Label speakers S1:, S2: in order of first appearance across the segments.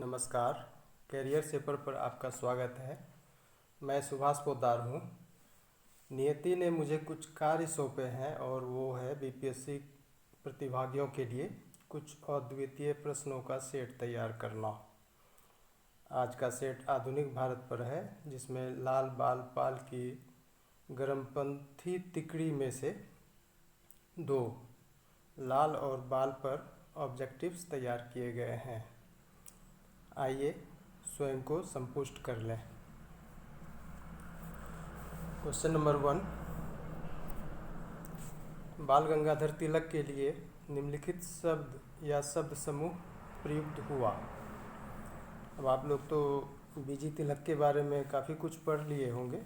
S1: नमस्कार। Career shaper पर आपका स्वागत है। मैं सुभाष पोद्दार हूँ। नियति ने मुझे कुछ कार्य सौंपे हैं और वो है बीपीएससी प्रतिभागियों के लिए कुछ अद्वितीय प्रश्नों का सेट तैयार करना। आज का सेट आधुनिक भारत पर है, जिसमें लाल बाल पाल की गरमपंथी तिकड़ी में से 2 लाल और बाल पर ऑब्जेक्टिव्स तैयार किए गए हैं। आइए स्वयं को संपुष्ट कर लें। क्वेश्चन नंबर 1, बाल गंगाधर तिलक के लिए निम्नलिखित शब्द या शब्द समूह प्रयुक्त हुआ। अब आप लोग तो बीजी तिलक के बारे में काफ़ी कुछ पढ़ लिए होंगे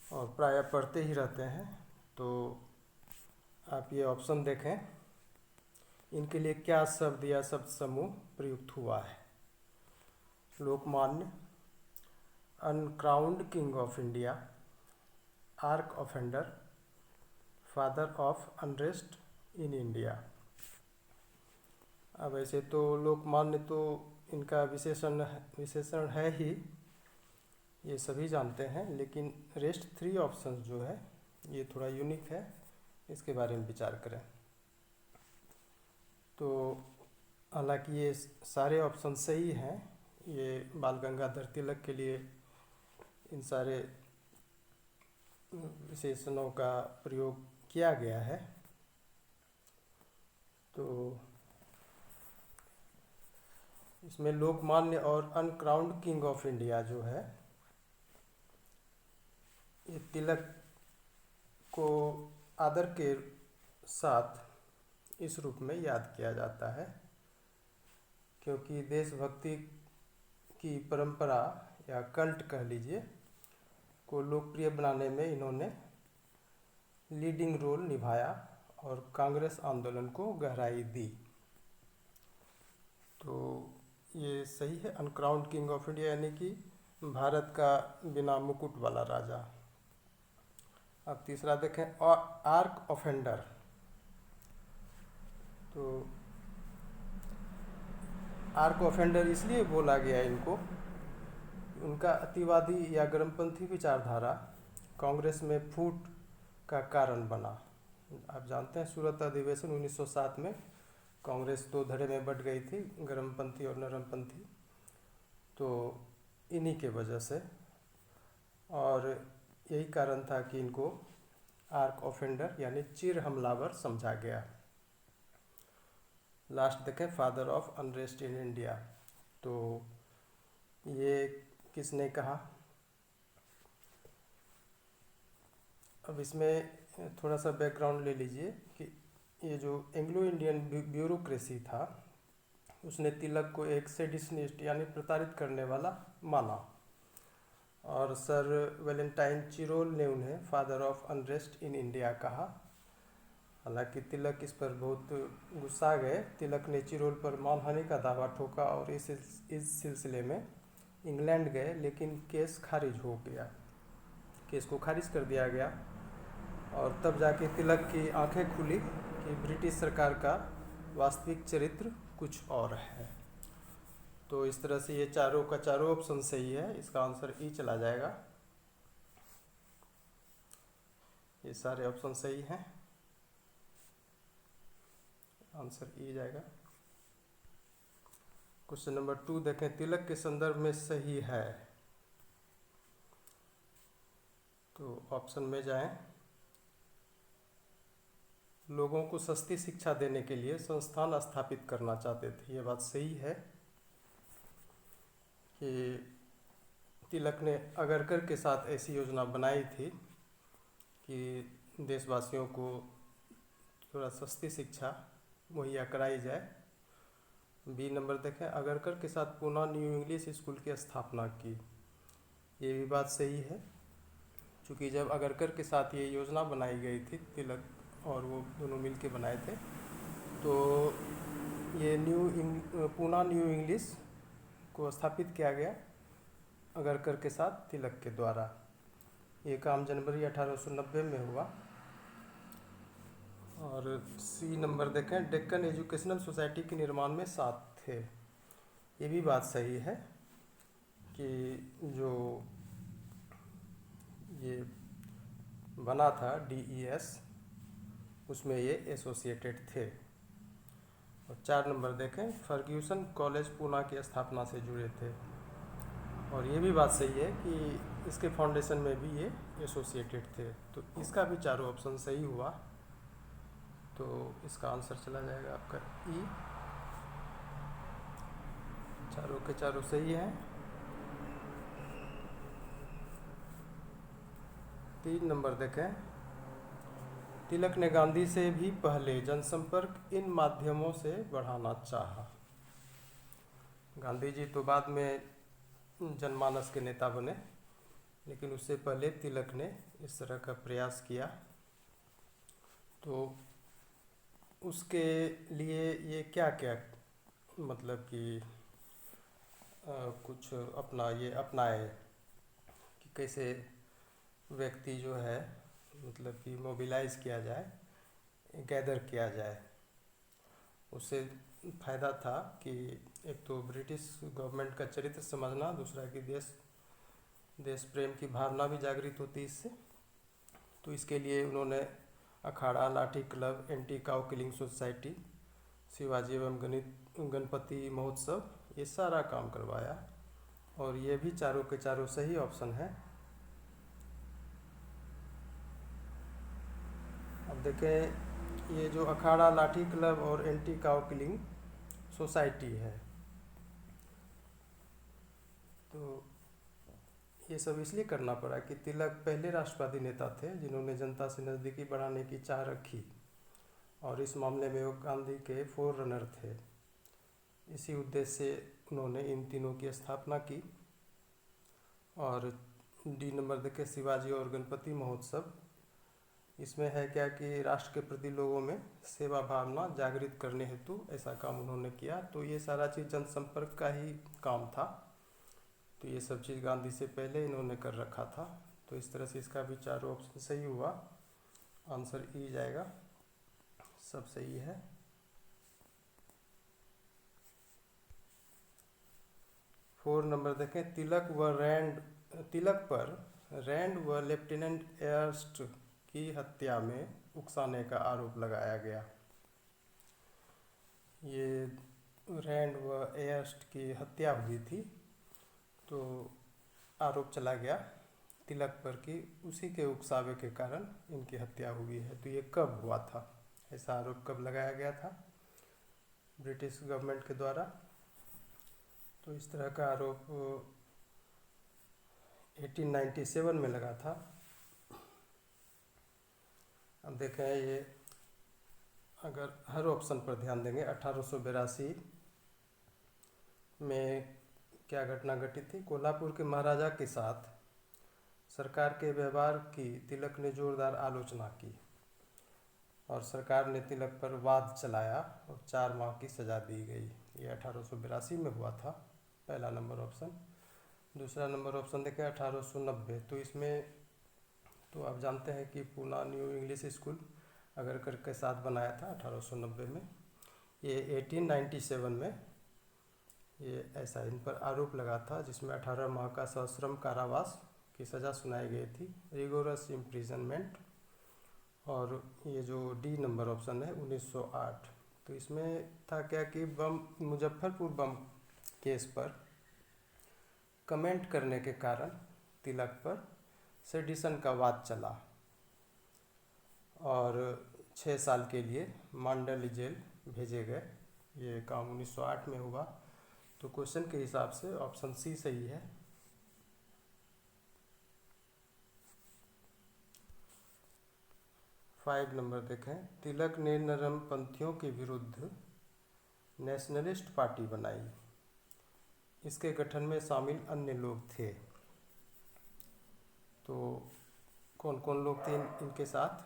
S1: और प्रायः पढ़ते ही रहते हैं, तो आप ये ऑप्शन देखें, इनके लिए क्या शब्द या शब्द समूह प्रयुक्त हुआ है। Lokmanya, uncrowned king of India, arc offender, father of unrest in India. अब ऐसे तो लोकमान्य तो इनका विशेषण है ही, ये सभी जानते हैं, लेकिन रेस्ट 3 ऑप्शंस जो है ये थोड़ा यूनिक है, इसके बारे में विचार करें। तो हालांकि ये सारे ऑप्शन सही हैं, ये बाल गंगाधर तिलक के लिए इन सारे विशेषणों का प्रयोग किया गया है। तो इसमें लोकमान्य और अनक्राउंड किंग ऑफ इंडिया जो है, ये तिलक को आदर के साथ इस रूप में याद किया जाता है, क्योंकि देशभक्ति की परंपरा या कल्ट कह लीजिए को लोकप्रिय बनाने में इन्होंने लीडिंग रोल निभाया और कांग्रेस आंदोलन को गहराई दी। तो ये सही है, अनक्राउंड किंग ऑफ इंडिया यानी कि भारत का बिना मुकुट वाला राजा। अब तीसरा देखें, आर्क ऑफेंडर। तो आर्क ऑफेंडर इसलिए बोला गया इनको, उनका अतिवादी या गर्मपंथी विचारधारा कांग्रेस में फूट का कारण बना। आप जानते हैं, सूरत अधिवेशन 1907 में कांग्रेस 2 धड़े में बट गई थी, गर्मपंथी और नरमपंथी, तो इन्हीं के वजह से, और यही कारण था कि इनको आर्क ऑफेंडर यानी चिर हमलावर समझा गया। लास्ट देखें, father of unrest in India. तो ये किसने कहा? अब इसमें थोड़ा सा बैकग्राउंड ले लीजिए कि ये जो एंग्लो इंडियन ब्यूरोक्रेसी था, उसने तिलक को एक सेडिशनिस्ट यानी प्रताड़ित करने वाला माना, और सर वैलेंटाइन चिरोल ने उन्हें father of unrest in India कहा। हालांकि तिलक इस पर बहुत गुस्सा गए। तिलक ने चिरोल पर मानहानि का दावा ठोका और इस सिलसिले में इंग्लैंड गए, लेकिन केस खारिज हो गया, केस को खारिज कर दिया गया, और तब जाके तिलक की आंखें खुली कि ब्रिटिश सरकार का वास्तविक चरित्र कुछ और है। तो इस तरह से ये चारों का चारों ऑप्शन सही है, इसका आंसर ई चला जाएगा। ये सारे ऑप्शन सही हैं, आंसर ई जाएगा। क्वेश्चन नंबर 2 देखें, तिलक के संदर्भ में सही है, तो ऑप्शन में जाएं। लोगों को सस्ती शिक्षा देने के लिए संस्थान स्थापित करना चाहते थे। ये बात सही है कि तिलक ने अगरकर के साथ ऐसी योजना बनाई थी कि देशवासियों को थोड़ा सस्ती शिक्षा मुहैया कराई जाए। बी नंबर देखें, अगरकर के साथ पूना न्यू इंग्लिश स्कूल की स्थापना की। ये भी बात सही है, क्योंकि जब अगरकर के साथ ये योजना बनाई गई थी, तिलक और वो दोनों मिल के बनाए थे, तो ये पूना न्यू इंग्लिश को स्थापित किया गया अगरकर के साथ तिलक के द्वारा। ये काम जनवरी 1890 में हुआ। और सी नंबर देखें, डेक्कन एजुकेशनल सोसाइटी के निर्माण में साथ थे। ये भी बात सही है कि जो ये बना था DES, उसमें ये एसोसिएटेड थे। और 4 नंबर देखें, फर्ग्यूसन कॉलेज पूना की स्थापना से जुड़े थे। और ये भी बात सही है कि इसके फाउंडेशन में भी ये एसोसिएटेड थे। तो इसका भी चारों ऑप्शन सही हुआ। तो इसका आंसर चला जाएगा आपका ई। चारों के चारों सही हैं। 3 नंबर देखें, तिलक ने गांधी से भी पहले जनसंपर्क इन माध्यमों से बढ़ाना चाहा। गांधी जी तो बाद में जनमानस के नेता बने, लेकिन उससे पहले तिलक ने इस तरह का प्रयास किया। तो उसके लिए ये क्या क्या मतलब कि कुछ अपनाए कि कैसे व्यक्ति जो है मतलब कि मोबिलाइज किया जाए, गैदर किया जाए। उससे फ़ायदा था कि एक तो ब्रिटिश गवर्नमेंट का चरित्र समझना, दूसरा कि देश प्रेम की भावना भी जागृत होती इससे। तो इसके लिए उन्होंने अखाड़ा, लाठी club, anti cow killing society, Shivaji एवं गणपति महोत्सव, ये सारा काम करवाया। और ये भी चारों के चारों सही ऑप्शन है। अब देखें, ये जो अखाड़ा, लाठी क्लब और एंटी काउ किलिंग सोसाइटी है, तो ये सब इसलिए करना पड़ा कि तिलक पहले राष्ट्रवादी नेता थे जिन्होंने जनता से नज़दीकी बढ़ाने की चाह रखी, और इस मामले में वो गांधी के फोररनर थे। इसी उद्देश्य से उन्होंने इन तीनों की स्थापना की। और डी नंबर देखें, शिवाजी और गणपति महोत्सव, इसमें है क्या कि राष्ट्र के प्रति लोगों में सेवा भावना जागृत करने हेतु ऐसा काम उन्होंने किया। तो ये सारा चीज़ जनसंपर्क का ही काम था। तो ये सब चीज़ गांधी से पहले इन्होंने कर रखा था। तो इस तरह से इसका भी चारों ऑप्शन सही हुआ। आंसर ई जाएगा, सब सही है। फोर नंबर देखें, तिलक पर रैंड व लेफ्टिनेंट एयर्स्ट की हत्या में उकसाने का आरोप लगाया गया। ये रैंड व एयर्स्ट की हत्या हुई थी, तो आरोप चला गया तिलक पर कि उसी के उकसावे के कारण इनकी हत्या हुई है। तो ये कब हुआ था, ऐसा आरोप कब लगाया गया था ब्रिटिश गवर्नमेंट के द्वारा? तो इस तरह का आरोप 1897 में लगा था। अब देखें, ये अगर हर ऑप्शन पर ध्यान देंगे, 1882 में क्या घटना घटी थी? कोल्हापुर के महाराजा के साथ सरकार के व्यवहार की तिलक ने जोरदार आलोचना की, और सरकार ने तिलक पर वाद चलाया और 4 माह की सज़ा दी गई। ये 1882 में हुआ था, पहला नंबर ऑप्शन। दूसरा नंबर ऑप्शन देखें 1890। तो इसमें तो आप जानते हैं कि Poona new English school Agarkar के साथ बनाया था 1890 में। ये 1897 में ये ऐसा इन पर आरोप लगा था, जिसमें 18 माह का सश्रम कारावास की सज़ा सुनाई गई थी, रिगोरस इम्प्रिजनमेंट। और ये जो डी नंबर ऑप्शन है 1908। तो इसमें था क्या कि मुजफ्फरपुर बम केस पर कमेंट करने के कारण तिलक पर सेडिशन का वाद चला, और 6 साल के लिए मांडली जेल भेजे गए। ये काम 1908 में हुआ। तो क्वेश्चन के हिसाब से ऑप्शन सी सही है। फाइव नंबर देखें, तिलक ने नरमपंथियों के विरुद्ध नेशनलिस्ट पार्टी बनाई। इसके गठन में शामिल अन्य लोग थे। तो कौन कौन लोग थे इनके साथ?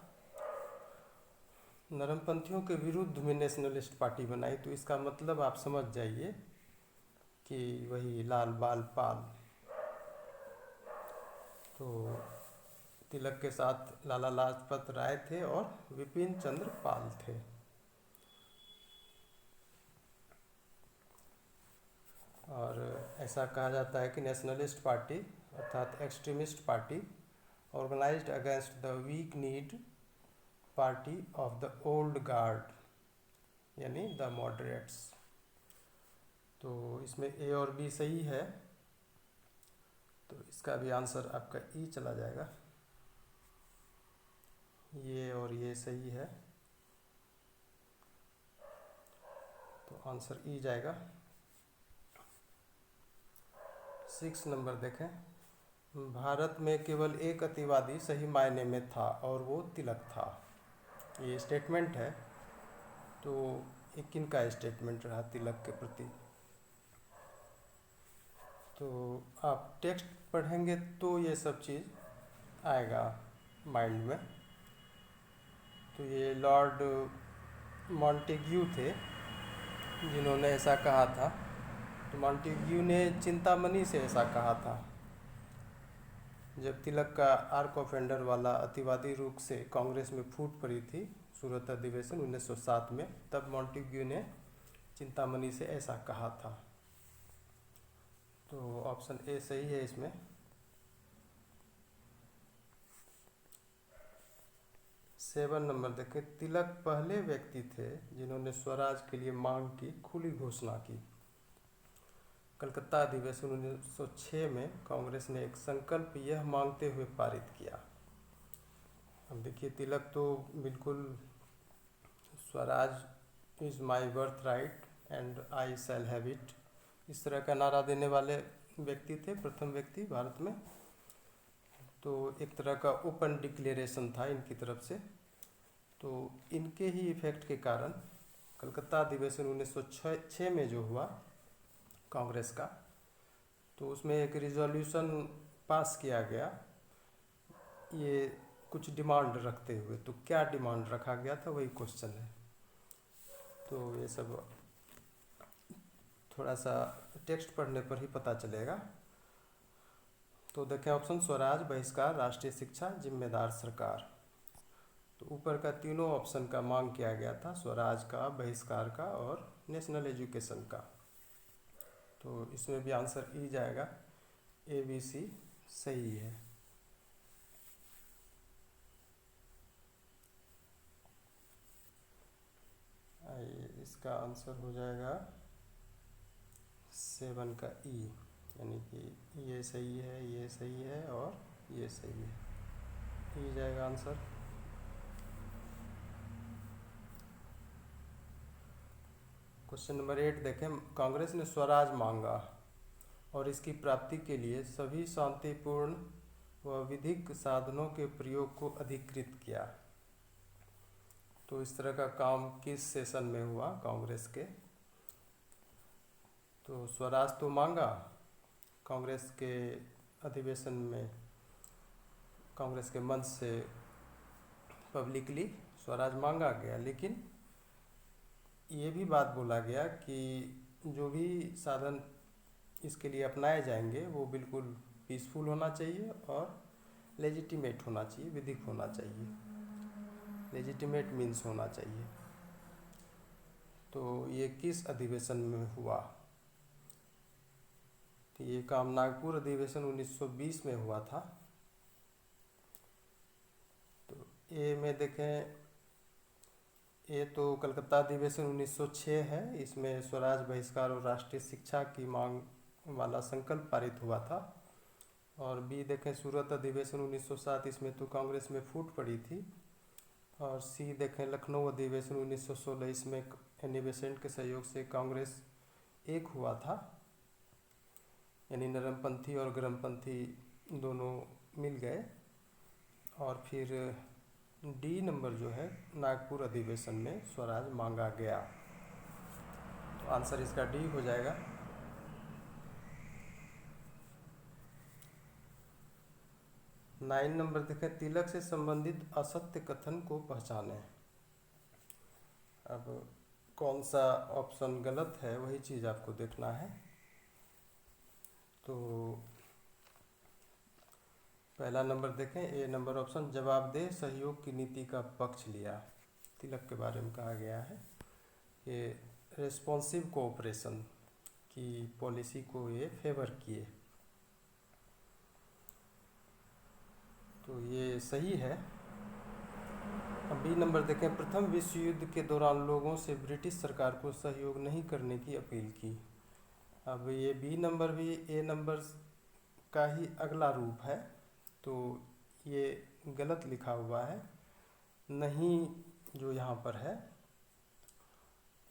S1: नरमपंथियों के विरुद्ध में नेशनलिस्ट पार्टी बनाई, तो इसका मतलब आप समझ जाइए कि वही लाल बाल पाल। तो तिलक के साथ लाला लाजपत राय थे और विपिन चंद्र पाल थे। ऐसा कहा जाता है कि नेशनलिस्ट पार्टी अर्थात extremist party organised against the weak kneed party of the old guard यानी द मॉडरेट्स। तो इसमें ए और बी सही है, तो इसका भी आंसर आपका ई चला जाएगा। ये और ये सही है, तो आंसर ई जाएगा। 6 नंबर देखें, भारत में केवल एक अतिवादी सही मायने में था और वो तिलक था। ये स्टेटमेंट है, तो ये किन का स्टेटमेंट रहा तिलक के प्रति? तो आप टेक्स्ट पढ़ेंगे तो ये सब चीज़ आएगा माइंड में। तो ये लॉर्ड मॉन्टेग्यू थे जिन्होंने ऐसा कहा था। तो मॉन्टेग्यू ने चिंतामणि से ऐसा कहा था जब तिलक का आर्क ऑफ एंडर वाला अतिवादी रुख से कांग्रेस में फूट पड़ी थी सूरत अधिवेशन 1907 में, तब मॉन्टेग्यू ने चिंतामणि से ऐसा कहा था। तो ऑप्शन ए सही है इसमें। 7 नंबर देखें, तिलक पहले व्यक्ति थे जिन्होंने स्वराज के लिए मांग की खुली घोषणा की। कलकत्ता अधिवेशन 1906 में कांग्रेस ने एक संकल्प यह मांगते हुए पारित किया। अब देखिए, तिलक तो बिल्कुल Swaraj is my birth right and I shall have it, इस तरह का नारा देने वाले व्यक्ति थे, प्रथम व्यक्ति भारत में। तो एक तरह का ओपन डिक्लेरेशन था इनकी तरफ से। तो इनके ही इफेक्ट के कारण कलकत्ता अधिवेशन 1906 में जो हुआ कांग्रेस का, तो उसमें एक रिजोल्यूशन पास किया गया ये कुछ डिमांड रखते हुए। तो क्या डिमांड रखा गया था वही क्वेश्चन है। तो ये सब थोड़ा सा टेक्स्ट पढ़ने पर ही पता चलेगा। तो देखें ऑप्शन, स्वराज, बहिष्कार, राष्ट्रीय शिक्षा, जिम्मेदार सरकार। तो ऊपर का तीनों ऑप्शन का मांग किया गया था, स्वराज का, बहिष्कार का और नेशनल एजुकेशन का। तो इसमें भी आंसर ई जाएगा, ए बी सी सही है। इसका आंसर हो जाएगा 7 का ई, यानी कि ये सही है, ये सही है और ये सही है, ई जाएगा आंसर। क्वेश्चन नंबर 8 देखें, कांग्रेस ने स्वराज मांगा और इसकी प्राप्ति के लिए सभी शांतिपूर्ण व विधिक साधनों के प्रयोग को अधिकृत किया। तो इस तरह का काम किस सेशन में हुआ कांग्रेस के? तो स्वराज तो मांगा कांग्रेस के अधिवेशन में, कांग्रेस के मंच से पब्लिकली स्वराज मांगा गया, लेकिन ये भी बात बोला गया कि जो भी साधन इसके लिए अपनाए जाएंगे वो बिल्कुल पीसफुल होना चाहिए और लेजिटिमेट होना चाहिए, विधिक होना चाहिए। लेजिटिमेट मीन्स होना चाहिए। तो ये किस अधिवेशन में हुआ? तो ये काम नागपुर अधिवेशन 1920 में हुआ था। तो ए में देखें, ये तो कलकत्ता अधिवेशन 1906 है, इसमें स्वराज, बहिष्कार और राष्ट्रीय शिक्षा की मांग वाला संकल्प पारित हुआ था। और बी देखें, सूरत अधिवेशन 1907, इसमें तो कांग्रेस में फूट पड़ी थी। और सी देखें, लखनऊ अधिवेशन 1916, इसमें एनी बेसेंट के सहयोग से कांग्रेस एक हुआ था, यानी नरमपंथी और गरमपंथी दोनों मिल गए। और फिर डी नंबर जो है, नागपुर अधिवेशन में स्वराज मांगा गया। तो आंसर इसका डी हो जाएगा। नाइन नंबर देखें, तिलक से संबंधित असत्य कथन को पहचानें। अब कौन सा ऑप्शन गलत है वही चीज़ आपको देखना है। तो पहला नंबर देखें, ए नंबर ऑप्शन, जवाबदेह सहयोग की नीति का पक्ष लिया। तिलक के बारे में कहा गया है कि रेस्पॉन्सिव कोऑपरेशन की पॉलिसी को ये फेवर किए। तो ये सही है। अब बी नंबर देखें, प्रथम विश्व युद्ध के दौरान लोगों से ब्रिटिश सरकार को सहयोग नहीं करने की अपील की। अब ये बी नंबर भी ए नंबर का ही अगला रूप है, तो ये गलत लिखा हुआ है। नहीं जो यहाँ पर है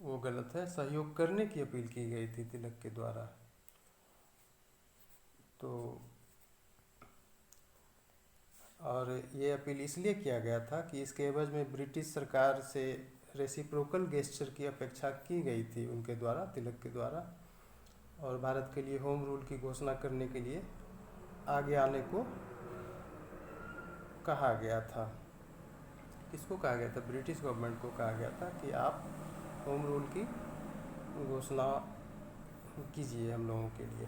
S1: वो गलत है, सहयोग करने की अपील की गई थी तिलक के द्वारा। तो और ये अपील इसलिए किया गया था कि इसके एवज में ब्रिटिश सरकार से रेसिप्रोकल गेस्चर की अपेक्षा की गई थी उनके द्वारा, तिलक के द्वारा, और भारत के लिए होम रूल की घोषणा करने के लिए आगे आने को कहा गया था। किसको कहा गया था? ब्रिटिश गवर्नमेंट को कहा गया था कि आप होम रूल की घोषणा कीजिए हम लोगों के लिए।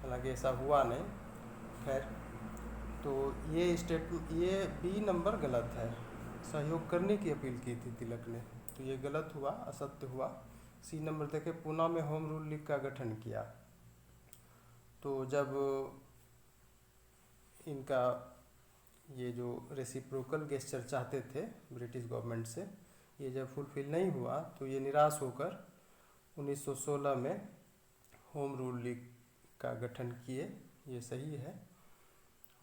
S1: हालांकि ऐसा हुआ नहीं। खैर, तो ये बी नंबर गलत है। सहयोग करने की अपील की थी तिलक ने, तो ये गलत हुआ, असत्य हुआ। सी नंबर देखे, पूना में होम रूल लीग का गठन किया। तो जब इनका ये जो रेसिप्रोकल गेस्चर चाहते थे ब्रिटिश गवर्नमेंट से, ये जब फुलफिल नहीं हुआ तो ये निराश होकर 1916 में होम रूल लीग का गठन किए। ये सही है।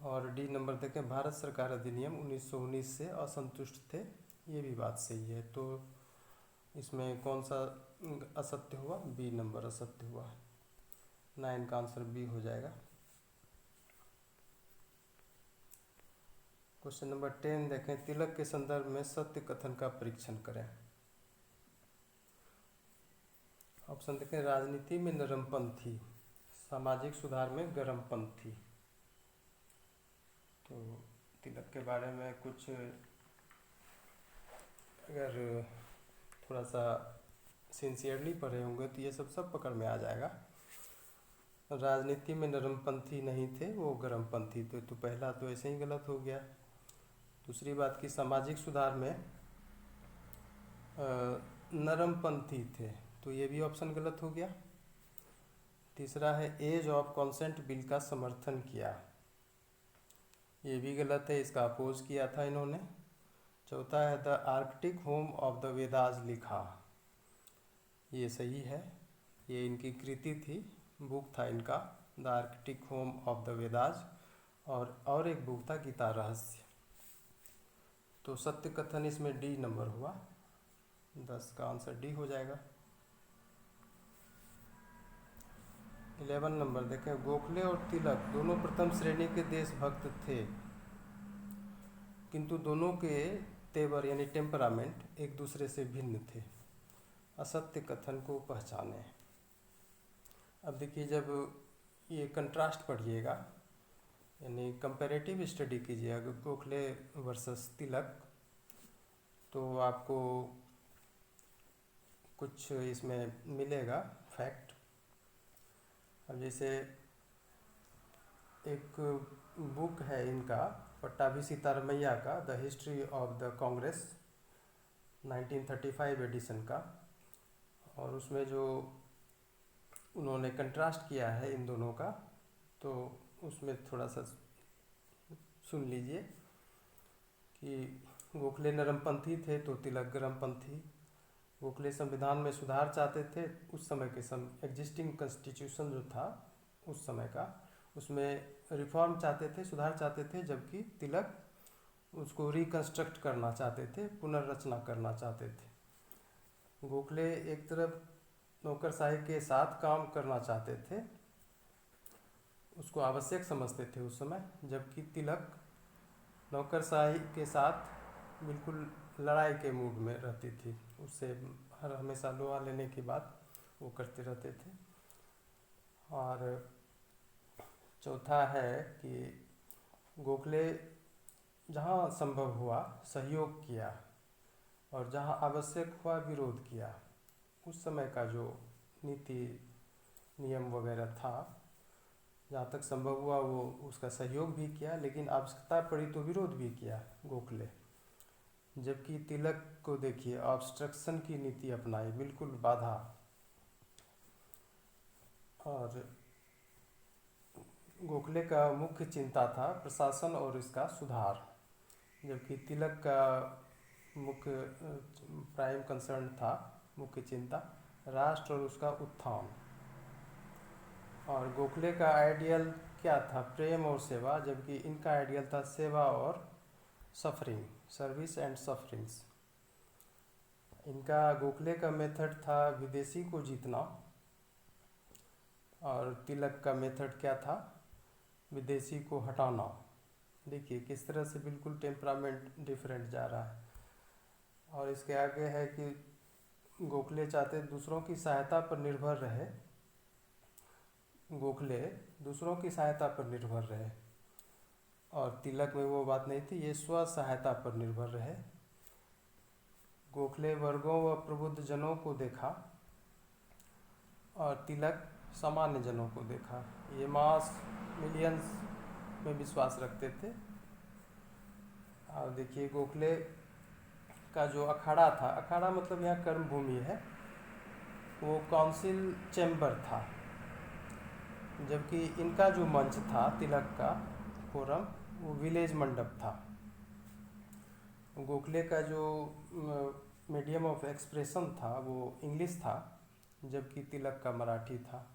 S1: और डी नंबर देखें, भारत सरकार अधिनियम 1919 से असंतुष्ट थे। ये भी बात सही है। तो इसमें कौन सा असत्य हुआ? बी नंबर असत्य हुआ। 9 का आंसर बी हो जाएगा। क्वेश्चन नंबर 10 देखें, तिलक के संदर्भ में सत्य कथन का परीक्षण करें। ऑप्शन देखें, राजनीति में नरमपंथी, सामाजिक सुधार में गर्मपंथी। तो तिलक के बारे में कुछ अगर थोड़ा सा सिंसियरली पढ़े होंगे तो ये सब पकड़ में आ जाएगा। राजनीति में नरमपंथी नहीं थे, वो गर्मपंथी थे। तो पहला तो ऐसे ही गलत हो गया। दूसरी बात की सामाजिक सुधार में नरमपंथी थे, तो ये भी ऑप्शन गलत हो गया। तीसरा है एज ऑफ कॉन्सेंट बिल का समर्थन किया, ये भी गलत है, इसका अपोज किया था इन्होंने। चौथा है the Arctic home of the Vedas लिखा, ये सही है, ये इनकी कृति थी, बुक था इनका the Arctic home of the Vedas, और एक बुक था गीता रहस्य। तो सत्य कथन इसमें डी नंबर हुआ। 10 का आंसर डी हो जाएगा। 11 नंबर देखें, गोखले और तिलक दोनों प्रथम श्रेणी के देशभक्त थे, किंतु दोनों के तेवर यानी टेम्परामेंट एक दूसरे से भिन्न थे। असत्य कथन को पहचानें। अब देखिए, जब ये कंट्रास्ट पढ़िएगा यानी कंपैरेटिव स्टडी कीजिएगा गोखले वर्सेस तिलक, तो आपको कुछ इसमें मिलेगा फैक्ट। अब जैसे एक बुक है इनका पट्टाभी सीतारमैया का, the history of the Congress 1935 edition का, और उसमें जो उन्होंने कंट्रास्ट किया है इन दोनों का, तो उसमें थोड़ा सा सुन लीजिए कि गोखले नरमपंथी थे तो तिलक गर्मपंथी। गोखले संविधान में सुधार चाहते थे, उस समय के एग्जिस्टिंग कॉन्स्टिट्यूशन जो था उस समय का, उसमें रिफॉर्म चाहते थे, सुधार चाहते थे, जबकि तिलक उसको रिकंस्ट्रक्ट करना चाहते थे, पुनर्रचना करना चाहते थे। गोखले एक तरफ नौकरशाही के साथ काम करना चाहते थे, उसको आवश्यक समझते थे उस समय, जबकि तिलक नौकरशाही के साथ बिल्कुल लड़ाई के मूड में रहती थी, उससे हर हमेशा लोहा लेने की बात वो करते रहते थे। और चौथा है कि गोखले जहाँ संभव हुआ सहयोग किया और जहाँ आवश्यक हुआ विरोध किया। उस समय का जो नीति नियम वगैरह था, जहाँ तक संभव हुआ वो उसका सहयोग भी किया, लेकिन आवश्यकता पड़ी तो विरोध भी किया गोखले। जबकि तिलक को देखिए ऑब्स्ट्रक्शन की नीति अपनाई, बिल्कुल बाधा। और गोखले का मुख्य चिंता था प्रशासन और इसका सुधार, जबकि तिलक का मुख्य प्राइम कंसर्न था, मुख्य चिंता राष्ट्र और उसका उत्थान। और गोखले का आइडियल क्या था? प्रेम और सेवा, जबकि इनका आइडियल था सेवा और सफरिंग, सर्विस एंड सफरिंग्स। इनका गोखले का मेथड था विदेशी को जीतना, और तिलक का मेथड क्या था? विदेशी को हटाना। देखिए किस तरह से बिल्कुल टेम्परामेंट डिफरेंट जा रहा है। और इसके आगे है कि गोखले चाहते दूसरों की सहायता पर निर्भर रहे, गोखले दूसरों की सहायता पर निर्भर रहे, और तिलक में वो बात नहीं थी, ये स्व सहायता पर निर्भर रहे। गोखले वर्गों व प्रबुद्ध जनों को देखा और तिलक सामान्य जनों को देखा। ये मास मिलियंस में विश्वास रखते थे। और देखिए गोखले का जो अखाड़ा था, अखाड़ा मतलब यहाँ कर्म भूमि है, वो काउंसिल चैम्बर था, जबकि इनका जो मंच था तिलक का फोरम, वो विलेज मंडप था। गोखले का जो मीडियम ऑफ एक्सप्रेशन था वो इंग्लिश था, जबकि तिलक का मराठी था।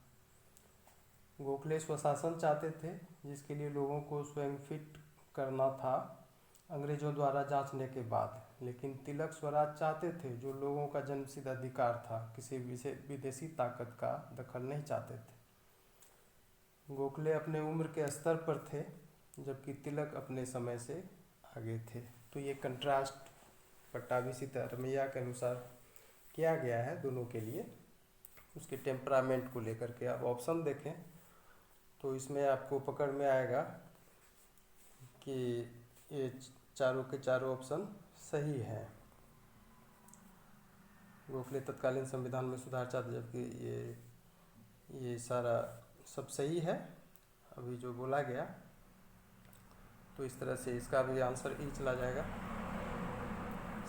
S1: गोखले स्वशासन चाहते थे, जिसके लिए लोगों को स्वयं फिट करना था अंग्रेजों द्वारा जांचने के बाद, लेकिन तिलक स्वराज चाहते थे, जो लोगों का जन्मसिद्ध अधिकार था, किसी विदेशी ताकत का दखल नहीं चाहते थे। गोखले अपने उम्र के स्तर पर थे, जबकि तिलक अपने समय से आगे थे। तो ये कंट्रास्ट पट्टाभी सीतारमैया के अनुसार किया गया है दोनों के लिए, उसके टेम्परामेंट को लेकर के। आप ऑप्शन देखें तो इसमें आपको पकड़ में आएगा कि ये चारों के चारों ऑप्शन सही हैं। गोखले तत्कालीन संविधान में सुधार चाहते, जबकि ये सारा सब सही है अभी जो बोला गया। तो इस तरह से इसका भी आंसर ई चला जाएगा,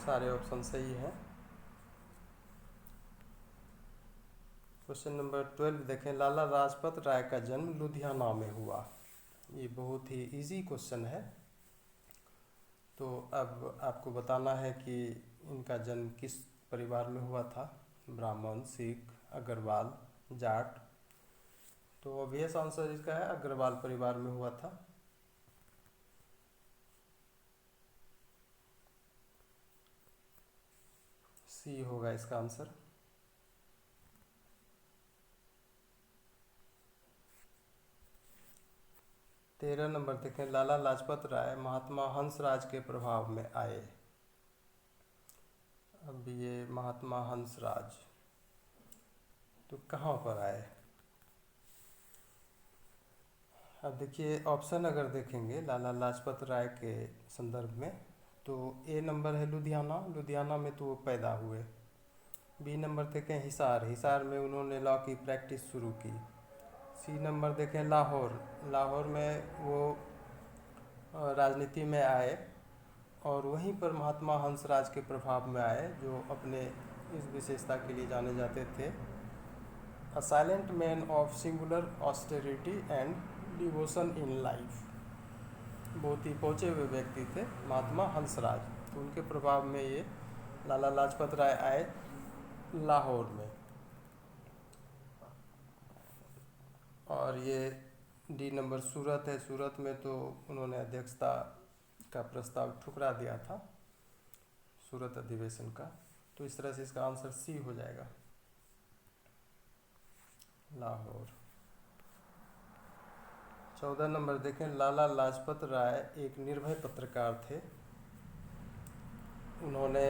S1: सारे ऑप्शन सही हैं। क्वेश्चन नंबर 12 देखें, लाला लाजपत राय का जन्म लुधियाना में हुआ। ये बहुत ही इजी क्वेश्चन है। तो अब आपको बताना है कि इनका जन्म किस परिवार में हुआ था, ब्राह्मण, सिख, अग्रवाल, जाट। तो ऑब्वियस आंसर इसका है अग्रवाल परिवार में हुआ था। सी होगा इसका आंसर। तेरह नंबर देखें, लाला लाजपत राय महात्मा हंसराज के प्रभाव में आए। अब ये महात्मा हंसराज तो कहाँ पर आए? अब देखिए ऑप्शन अगर देखेंगे लाला लाजपत राय के संदर्भ में, तो ए नंबर है लुधियाना, लुधियाना में तो वो पैदा हुए। बी नंबर देखें हिसार, हिसार में उन्होंने लॉ की प्रैक्टिस शुरू की। सी नंबर देखें लाहौर, लाहौर में वो राजनीति में आए, और वहीं पर महात्मा हंसराज के प्रभाव में आए, जो अपने इस विशेषता के लिए जाने जाते थे, a silent man of singular austerity and devotion in life. बहुत ही पहुँचे हुए व्यक्ति थे महात्मा हंसराज। तो उनके प्रभाव में ये लाला लाजपत राय आए लाहौर में। और ये डी नंबर सूरत है, सूरत में तो उन्होंने अध्यक्षता का प्रस्ताव ठुकरा दिया था सूरत अधिवेशन का। तो इस तरह से इसका आंसर सी हो जाएगा, लाहौर। 14 नंबर देखें, लाला लाजपत राय एक निर्भय पत्रकार थे। उन्होंने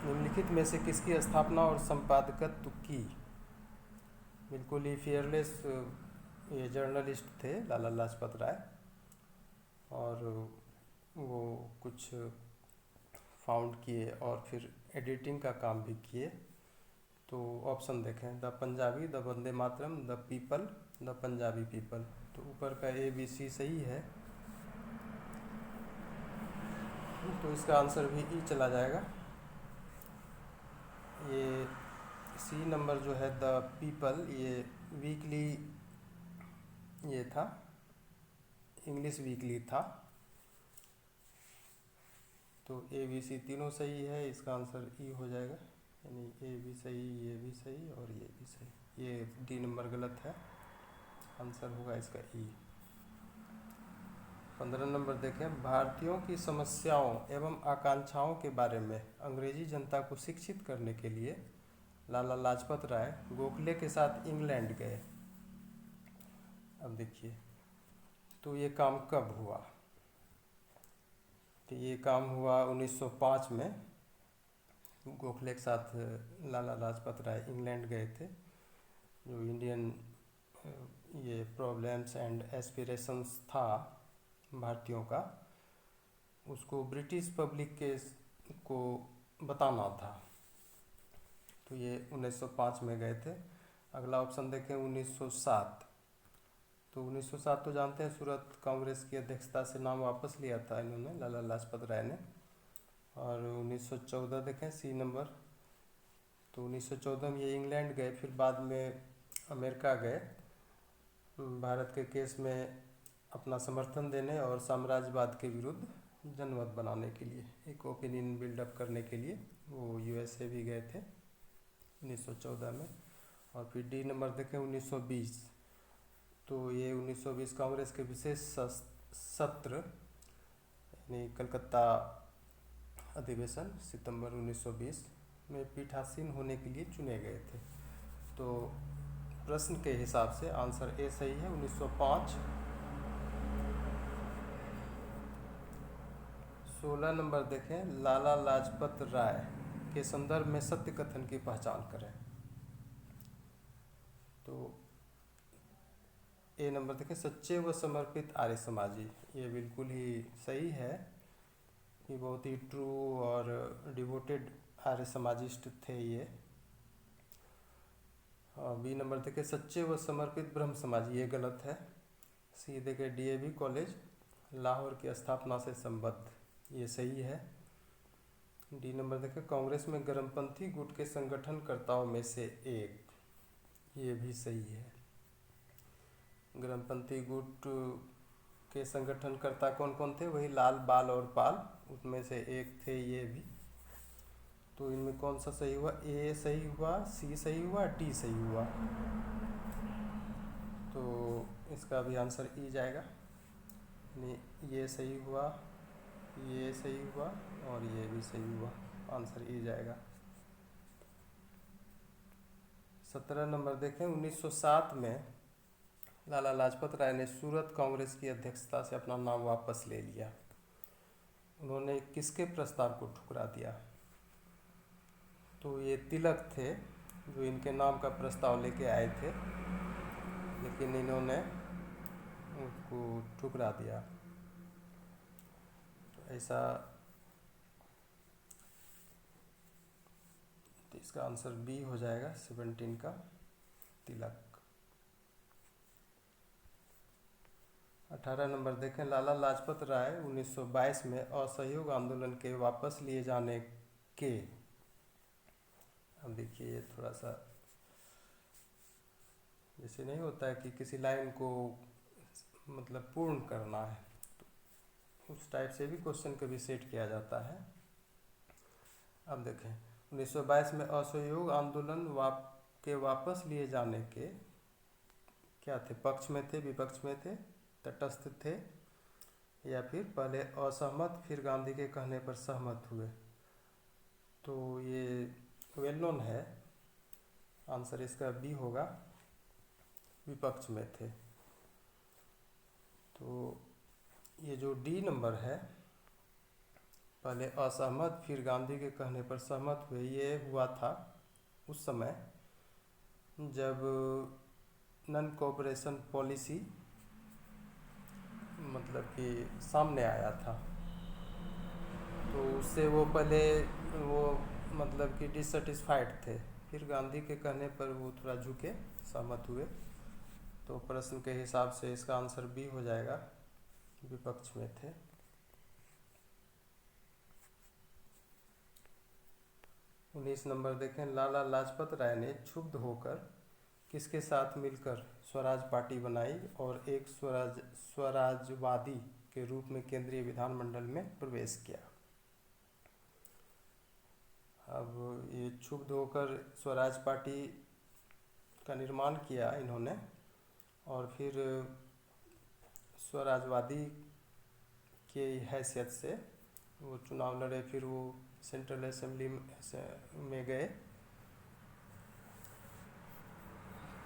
S1: निम्नलिखित में से किसकी स्थापना और संपादकत्व की? बिल्कुल ही फियरलेस ये जर्नलिस्ट थे लाला लाजपत राय, और वो कुछ फाउंड किए और फिर एडिटिंग का काम भी किए। तो ऑप्शन देखें, the Punjabi, the Vande Mataram, the people, the Punjabi people. तो ऊपर का ए बी सी सही है, तो इसका आंसर भी ई चला जाएगा। ये सी नंबर जो है द पीपल, ये वीकली संडे था, इंग्लिश वीकली था। तो ए बी सी तीनों सही है, इसका आंसर ई हो जाएगा, यानी ए भी सही, ये भी सही और ये भी सही। ये डी नंबर गलत है, आंसर होगा इसका ई। 15 नंबर देखें, भारतीयों की समस्याओं एवं आकांक्षाओं के बारे में अंग्रेजी जनता को शिक्षित करने के लिए लाला लाजपत राय गोखले के साथ इंग्लैंड गए। अब देखिए, तो ये काम कब हुआ? तो ये काम हुआ 1905 में। गोखले के साथ लाला लाजपत राय इंग्लैंड गए थे। जो इंडियन ये प्रॉब्लम्स एंड एस्पिरेशंस था भारतीयों का, उसको ब्रिटिश पब्लिक के को बताना था। तो ये 1905 में गए थे। अगला ऑप्शन देखें 1907। तो 1907 तो जानते हैं, सूरत कांग्रेस की अध्यक्षता से नाम वापस लिया था इन्होंने, लाला लाजपत राय ने। और 1914 देखें सी नंबर। तो 1914 में ये इंग्लैंड गए, फिर बाद में अमेरिका गए भारत के केस में अपना समर्थन देने और साम्राज्यवाद के विरुद्ध जनमत बनाने के लिए, एक ओपिनियन बिल्डअप करने के लिए वो यूएसए भी गए थे 1914 में। और फिर डी नंबर देखें 1920। तो ये 1920 कांग्रेस के विशेष सत्र यानी कलकत्ता अधिवेशन सितंबर 1920 में पीठासीन होने के लिए चुने गए थे। तो प्रश्न के हिसाब से आंसर ए सही है, 1905। 16 नंबर देखें, लाला लाजपत राय के संदर्भ में सत्य कथन की पहचान करें। तो ए नंबर देखें, सच्चे व समर्पित आर्य समाजी। ये बिल्कुल ही सही है, ये बहुत ही ट्रू और डिवोटेड आर्य समाजिस्ट थे ये। बी नंबर देखें, सच्चे व समर्पित ब्रह्म समाजी। ये गलत है। सी देखें, डीएवी कॉलेज लाहौर की स्थापना से संबद्ध। ये सही है। डी नंबर देखें, कांग्रेस में गर्मपंथी गुट के संगठनकर्ताओं में से एक। ये भी सही है। गर्मपंथी गुट के संगठनकर्ता कौन कौन थे? वही लाल, बाल और पाल, उसमें से एक थे ये भी। तो इनमें कौन सा सही हुआ? ए सही हुआ, सी सही हुआ, डी सही हुआ। तो इसका भी आंसर ई जाएगा। ये सही हुआ, ये सही हुआ और ये भी सही हुआ, आंसर ई जाएगा। 17 नंबर देखें, 1907 में लाला लाजपत राय ने सूरत कांग्रेस की अध्यक्षता से अपना नाम वापस ले लिया। उन्होंने किसके प्रस्ताव को ठुकरा दिया? तो ये तिलक थे जो इनके नाम का प्रस्ताव लेके आए थे, लेकिन इन्होंने उसको ठुकरा दिया। तो ऐसा, तो इसका आंसर बी हो जाएगा, 17 का तिलक। 18 नंबर देखें, लाला लाजपत राय 1922 में असहयोग आंदोलन के वापस लिए जाने के, अब देखिए ये थोड़ा सा जैसे नहीं होता है कि किसी लाइन को मतलब पूर्ण करना है, तो उस टाइप से भी क्वेश्चन कभी सेट किया जाता है। अब देखें, 1922 में असहयोग आंदोलन के वापस लिए जाने के क्या थे? पक्ष में थे, विपक्ष में थे, तटस्थ थे, या फिर पहले असहमत फिर गांधी के कहने पर सहमत हुए? तो ये वेल नोन है, आंसर इसका बी होगा, विपक्ष में थे। तो ये जो डी नंबर है, पहले असहमत फिर गांधी के कहने पर सहमत हुए, ये हुआ था उस समय जब नॉन कोऑपरेशन पॉलिसी मतलब कि सामने आया था। तो उससे वो पहले वो मतलब कि डिससेटिस्फाइड थे, फिर गांधी के कहने पर वो थोड़ा झुके, सहमत हुए। तो प्रश्न के हिसाब से इसका आंसर बी हो जाएगा, विपक्ष में थे। 19 नंबर देखें, लाला लाजपत राय ने क्षुब्ध होकर किसके साथ मिलकर स्वराज पार्टी बनाई और एक स्वराजवादी के रूप में केंद्रीय विधानमंडल में प्रवेश किया। अब ये क्षुब्ध होकर स्वराज पार्टी का निर्माण किया इन्होंने और फिर स्वराजवादी के हैसियत से वो चुनाव लड़े, फिर वो सेंट्रल असेंबली में गए।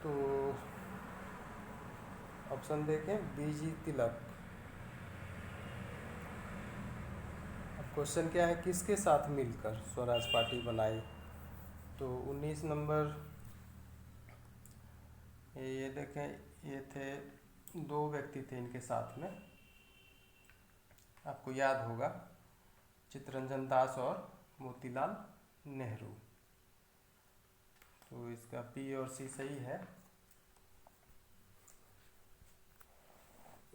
S1: तो ऑप्शन देखें, बीजी तिलक। अब क्वेश्चन क्या है, किसके साथ मिलकर स्वराज पार्टी बनाई? तो 19 नंबर ये देखें, ये थे 2 व्यक्ति थे इनके साथ में, आपको याद होगा, चित्तरंजन दास और मोतीलाल नेहरू। तो इसका पी और सी सही है।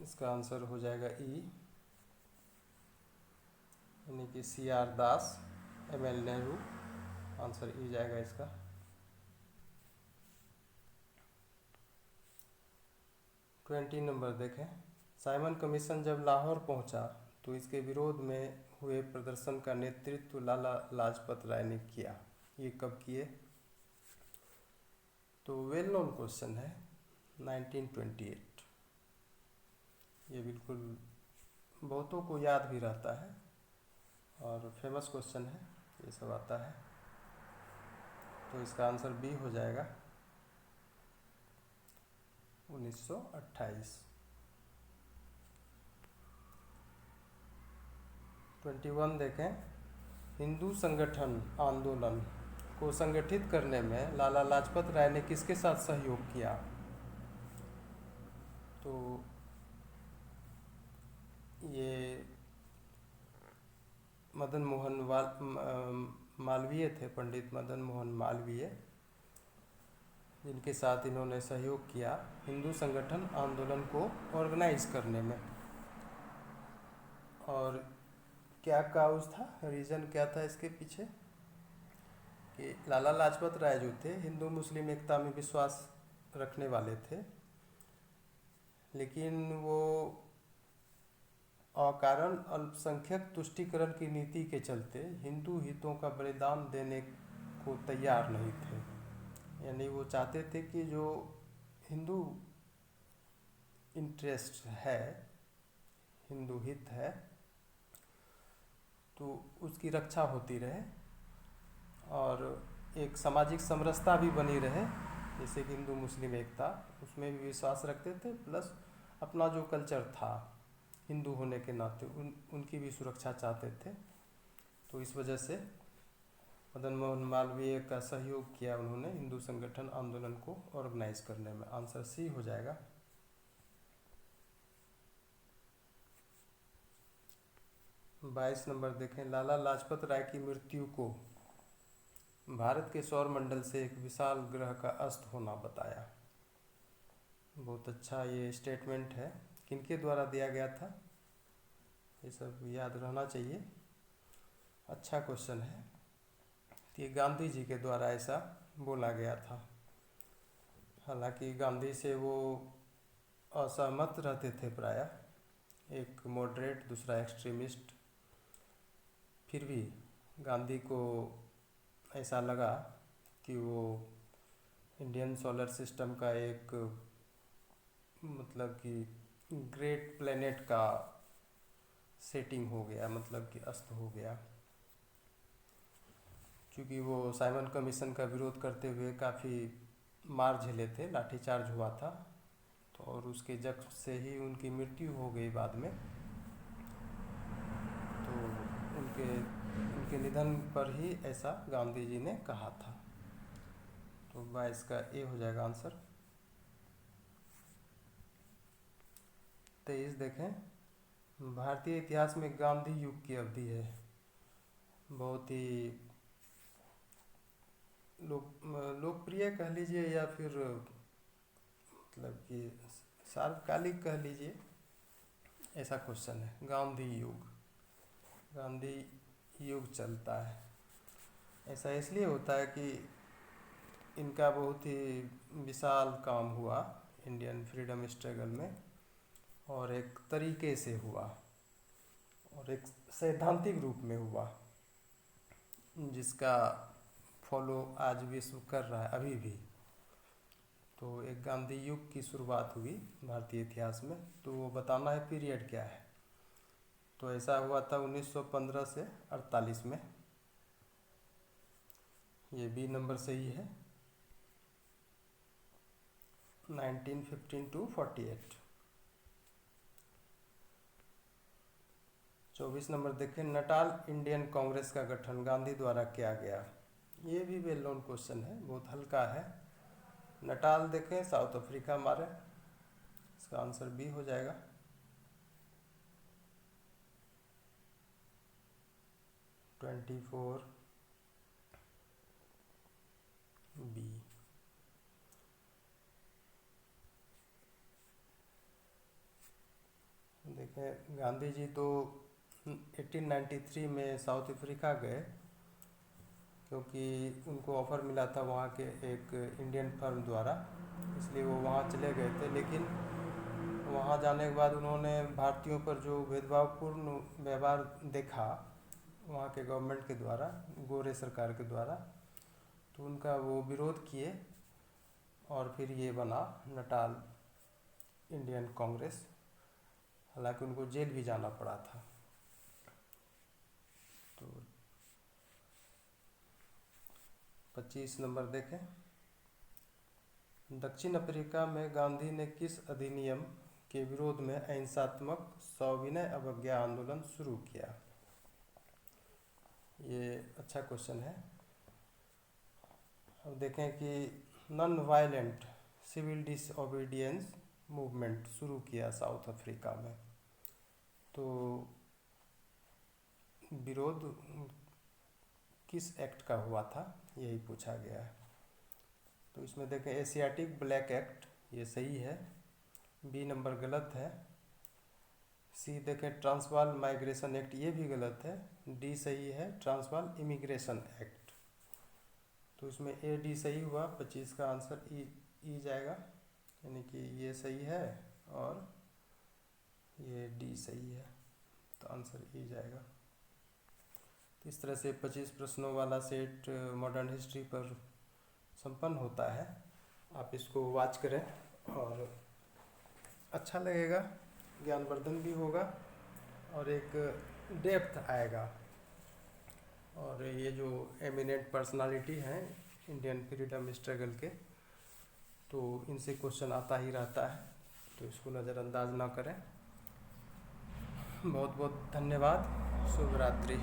S1: इसका आंसर हो जाएगा ई, यानी कि CR दास, ML नेहरू, आंसर ई जाएगा इसका। ट्वेंटी नंबर देखें, साइमन कमीशन जब लाहौर पहुंचा तो इसके विरोध में हुए प्रदर्शन का नेतृत्व लाला लाजपत राय ने किया। ये कब किए? तो वेल नोन क्वेश्चन है, 1928। ये बिल्कुल बहुतों को याद भी रहता है और फेमस क्वेश्चन है, ये सब आता है। तो इसका आंसर बी हो जाएगा, 1928। 21 देखें, हिंदू संगठन आंदोलन को संगठित करने में लाला लाजपत राय ने किसके साथ सहयोग किया? तो ये मदन मोहन मालवीय थे, पंडित मदन मोहन मालवीय, जिनके साथ इन्होंने सहयोग किया हिंदू संगठन आंदोलन को ऑर्गेनाइज करने में। और क्या काउज था, रीज़न क्या था इसके पीछे? कि लाला लाजपत राय जो थे हिंदू मुस्लिम एकता में विश्वास रखने वाले थे, लेकिन वो अकारण अल्पसंख्यक तुष्टीकरण की नीति के चलते हिंदू हितों का बलिदान देने को तैयार नहीं थे। यानी वो चाहते थे कि जो हिंदू इंटरेस्ट है, हिंदू हित है, तो उसकी रक्षा होती रहे और एक सामाजिक समरसता भी बनी रहे, जैसे कि हिंदू मुस्लिम एकता, उसमें भी विश्वास रखते थे, प्लस अपना जो कल्चर था हिंदू होने के नाते उनकी भी सुरक्षा चाहते थे। तो इस वजह से मदन मोहन मालवीय का सहयोग किया उन्होंने हिंदू संगठन आंदोलन को ऑर्गेनाइज करने में। आंसर सी हो जाएगा। 22 नंबर देखें, लाला लाजपत राय की मृत्यु को भारत के सौर मंडल से एक विशाल ग्रह का अस्त होना बताया। बहुत अच्छा ये स्टेटमेंट है, किनके द्वारा दिया गया था? ये सब याद रहना चाहिए, अच्छा क्वेश्चन है। ये गांधी जी के द्वारा ऐसा बोला गया था। हालांकि गांधी से वो असहमत रहते थे प्रायः, एक मॉडरेट दूसरा एक्सट्रीमिस्ट, फिर भी गांधी को ऐसा लगा कि वो इंडियन सोलर सिस्टम का एक मतलब कि ग्रेट प्लेनेट का सेटिंग हो गया, मतलब कि अस्त हो गया, क्योंकि वो साइमन कमीशन का विरोध करते हुए काफ़ी मार झेले थे, लाठीचार्ज हुआ था, तो और उसके जख्म से ही उनकी मृत्यु हो गई बाद में। तो उनके निधन पर ही ऐसा गांधी जी ने कहा था। तो 22 का ए हो जाएगा आंसर। 23 देखें, भारतीय इतिहास में गांधी युग की अवधि है, बहुत ही लोकप्रिय कह लीजिए या फिर मतलब कि सार्वकालिक कह लीजिए, ऐसा क्वेश्चन है। गांधी युग चलता है, ऐसा इसलिए होता है कि इनका बहुत ही विशाल काम हुआ इंडियन फ्रीडम स्ट्रगल में, और एक तरीके से हुआ, और एक सैद्धांतिक रूप में हुआ, जिसका फॉलो आज विश्व कर रहा है अभी भी। तो एक गांधी युग की शुरुआत हुई भारतीय इतिहास में, तो वो बताना है पीरियड क्या है। तो ऐसा हुआ था 1915 से 48 में। ये बी नंबर सही है, 1915 to 48। 24 नंबर देखें, नटाल इंडियन कांग्रेस का गठन गांधी द्वारा किया गया। ये भी वेल नोन क्वेश्चन है, बहुत हल्का है। नटाल देखें, साउथ अफ्रीका हमारे, इसका आंसर बी हो जाएगा। Twenty four B. देखें, गांधी जी तो 1893 में साउथ अफ्रीका गए, क्योंकि उनको ऑफ़र मिला था वहाँ के एक इंडियन फर्म द्वारा, इसलिए वो वहाँ चले गए थे। लेकिन वहाँ जाने के बाद उन्होंने भारतीयों पर जो भेदभावपूर्ण व्यवहार देखा वहाँ के गवर्नमेंट के द्वारा, गोरे सरकार के द्वारा, तो उनका वो विरोध किए, और फिर ये बना नटाल इंडियन कांग्रेस। हालांकि उनको जेल भी जाना पड़ा था। तो 25 नंबर देखें, दक्षिण अफ्रीका में गांधी ने किस अधिनियम के विरोध में अहिंसात्मक सविनय अवज्ञा आंदोलन शुरू किया? ये अच्छा क्वेश्चन है। अब देखें कि non violent civil disobedience movement शुरू किया साउथ अफ्रीका में, तो विरोध किस एक्ट का हुआ था, यही पूछा गया है। तो इसमें देखें, एशियाटिक ब्लैक एक्ट, ये सही है। बी नंबर गलत है। सी देखें, ट्रांसवाल माइग्रेशन एक्ट, ये भी गलत है। डी सही है, ट्रांसवाल इमिग्रेशन एक्ट। तो इसमें ए डी सही हुआ, 25 का आंसर ई जाएगा, यानी कि ये सही है और ये डी सही है, तो आंसर ई जाएगा। तो इस तरह से 25 प्रश्नों वाला सेट मॉडर्न हिस्ट्री पर संपन्न होता है। आप इसको वॉच करें और अच्छा लगेगा, ज्ञानवर्धन भी होगा और एक डेप्थ आएगा। और ये जो एमिनेंट पर्सनालिटी हैं इंडियन फ्रीडम स्ट्रगल के, तो इनसे क्वेश्चन आता ही रहता है, तो इसको नज़रअंदाज ना करें। बहुत बहुत धन्यवाद। शुभ रात्रि।